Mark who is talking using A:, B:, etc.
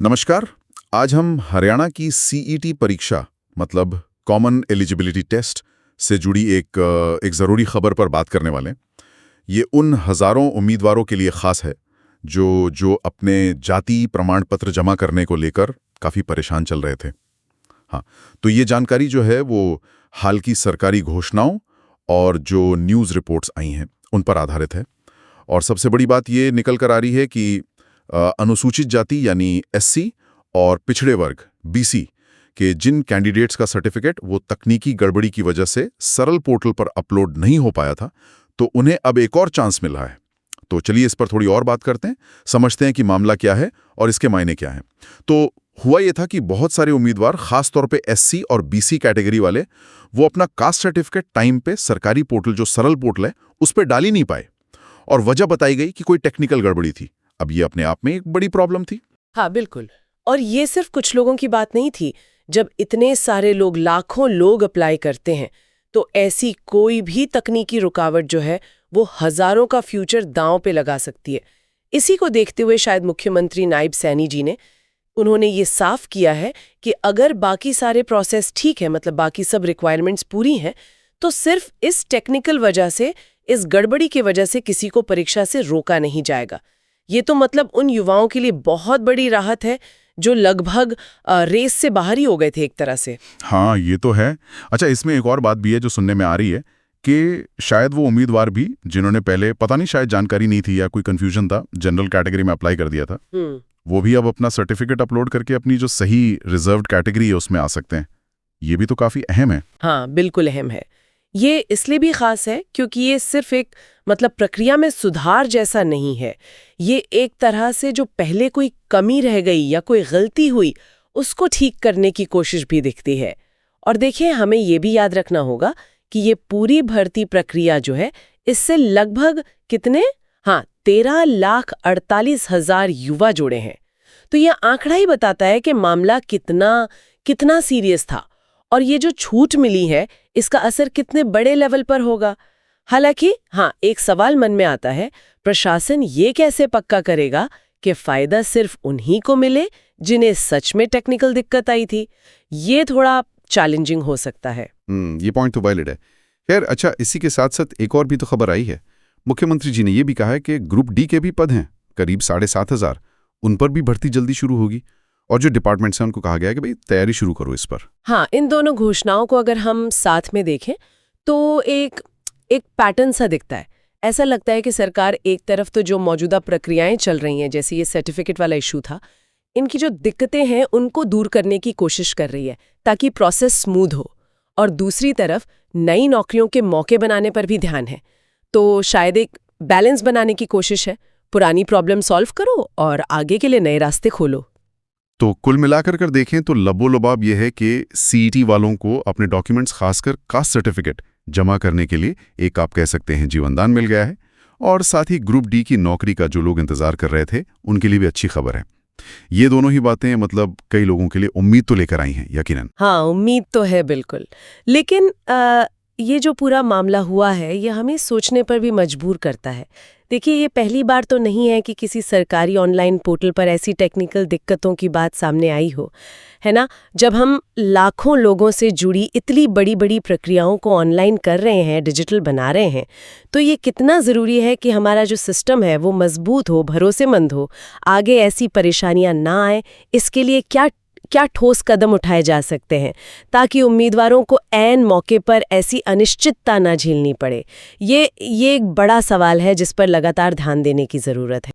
A: नमस्कार। आज हम हरियाणा की सीईटी परीक्षा मतलब कॉमन एलिजिबिलिटी टेस्ट से जुड़ी एक ज़रूरी खबर पर बात करने वाले हैं। ये उन हज़ारों उम्मीदवारों के लिए ख़ास है जो अपने जाति प्रमाण पत्र जमा करने को लेकर काफ़ी परेशान चल रहे थे। हाँ, तो ये जानकारी जो है वो हाल की सरकारी घोषणाओं और जो न्यूज़ रिपोर्ट्स आई हैं उन पर आधारित है। और सबसे बड़ी बात ये निकल कर आ रही है कि अनुसूचित जाति यानी एससी और पिछड़े वर्ग बीसी के जिन कैंडिडेट्स का सर्टिफिकेट वो तकनीकी गड़बड़ी की वजह से सरल पोर्टल पर अपलोड नहीं हो पाया था, तो उन्हें अब एक और चांस मिल रहा है। तो चलिए इस पर थोड़ी और बात करते हैं, समझते हैं कि मामला क्या है और इसके मायने क्या हैं। तो हुआ ये था कि बहुत सारे उम्मीदवार, खास तौर पे एससी और बीसी कैटेगरी वाले, वो अपना कास्ट सर्टिफिकेट टाइम पे सरकारी पोर्टल, जो सरल पोर्टल है, उस पर डाल ही नहीं पाए और वजह बताई गई कि कोई टेक्निकल गड़बड़ी थी। अब ये अपने आप में एक बड़ी प्रॉब्लम थी।
B: हाँ बिल्कुल। और ये सिर्फ कुछ लोगों की बात नहीं थी। जब इतने सारे लोग, लाखों लोग अप्लाई करते हैं, तो ऐसी कोई भी तकनीकी रुकावट जो है वो हजारों का फ्यूचर दांव पे लगा सकती है। इसी को देखते हुए शायद मुख्यमंत्री नायब सैनी जी ने उन्होंने ये साफ किया है कि अगर बाकी सारे प्रोसेस ठीक है, मतलब बाकी सब रिक्वायरमेंट्स पूरी हैं, तो सिर्फ इस टेक्निकल वजह से, इस गड़बड़ी की वजह से किसी को परीक्षा से रोका नहीं जाएगा। ये तो मतलब उन युवाओं के लिए बहुत बड़ी राहत है जो लगभग रेस से बाहर ही हो गए थे एक तरह से।
A: हाँ, ये तो है। अच्छा, इसमें एक और बात भी है जो सुनने में आ रही है कि शायद वो उम्मीदवार भी जिन्होंने पहले, पता नहीं, शायद जानकारी नहीं थी या कोई कंफ्यूजन था, जनरल कैटेगरी में अप्लाई कर दिया था, वो भी अब अपना सर्टिफिकेट अपलोड करके अपनी जो सही रिजर्व्ड कैटेगरी है उसमें आ सकते हैं। ये भी तो काफी अहम है।
B: हाँ बिल्कुल अहम है। ये इसलिए भी खास है क्योंकि ये सिर्फ एक मतलब प्रक्रिया में सुधार जैसा नहीं है। ये एक तरह से जो पहले कोई कमी रह गई या कोई गलती हुई उसको ठीक करने की कोशिश भी दिखती है। और देखिए, हमें ये भी याद रखना होगा कि ये पूरी भर्ती प्रक्रिया जो है, इससे लगभग कितने 13,48,000 युवा जुड़े हैं। तो ये आंकड़ा ही बताता है कि मामला कितना सीरियस था और ये जो छूट मिली है इसका असर कितने बड़े लेवल पर होगा। हालांकि एक सवाल मन में आता है, प्रशासन ये कैसे पक्का करेगा कि फायदा सिर्फ उन्हीं को मिले जिन्हें सच में टेक्निकल दिक्कत आई थी। ये थोड़ा चैलेंजिंग हो सकता है।
C: ये पॉइंट तो वैलिड है। खैर, अच्छा, इसी के साथ साथ एक और भी तो खबर आई है। मुख्यमंत्री जी ने यह भी कहा है कि ग्रुप डी के भी पद हैं, करीब 7,500, उन पर भी भर्ती जल्दी शुरू होगी। और जो डिपार्टमेंट से उनको कहा गया है कि भाई तैयारी शुरू करो इस पर।
B: हाँ, इन दोनों घोषणाओं को अगर हम साथ में देखें तो एक पैटर्न सा दिखता है। ऐसा लगता है कि सरकार एक तरफ तो जो मौजूदा प्रक्रियाएं चल रही हैं, जैसे ये सर्टिफिकेट वाला इशू था, इनकी जो दिक्कतें हैं उनको दूर करने की कोशिश कर रही है ताकि प्रोसेस स्मूथ हो, और दूसरी तरफ नई नौकरियों के मौके बनाने पर भी ध्यान है। तो शायद एक बैलेंस बनाने की कोशिश है, पुरानी प्रॉब्लम सॉल्व करो और आगे के लिए नए रास्ते खोलो।
C: तो कुल मिलाकर कर देखें तो लबोलबाब यह है कि सीईटी वालों को अपने डॉक्यूमेंट्स, खासकर कास्ट सर्टिफिकेट जमा करने के लिए एक, आप कह सकते हैं, जीवनदान मिल गया है। और साथ ही ग्रुप डी की नौकरी का जो लोग इंतजार कर रहे थे उनके लिए भी अच्छी खबर है। ये दोनों ही बातें मतलब कई लोगों के लिए उम्मीद तो लेकर आई हैं, यकीनन।
B: हाँ, उम्मीद तो है बिल्कुल। लेकिन ये जो पूरा मामला हुआ है ये हमें सोचने पर भी मजबूर करता है। देखिए, ये पहली बार तो नहीं है कि किसी सरकारी ऑनलाइन पोर्टल पर ऐसी टेक्निकल दिक्कतों की बात सामने आई हो, है ना। जब हम लाखों लोगों से जुड़ी इतनी बड़ी बड़ी प्रक्रियाओं को ऑनलाइन कर रहे हैं, डिजिटल बना रहे हैं, तो ये कितना ज़रूरी है कि हमारा जो सिस्टम है वो मजबूत हो, भरोसेमंद हो, आगे ऐसी परेशानियां ना आए। इसके लिए क्या ठोस कदम उठाए जा सकते हैं ताकि उम्मीदवारों को ऐन मौके पर ऐसी अनिश्चितता ना झेलनी पड़े। ये एक बड़ा सवाल है जिस पर लगातार ध्यान देने की ज़रूरत है।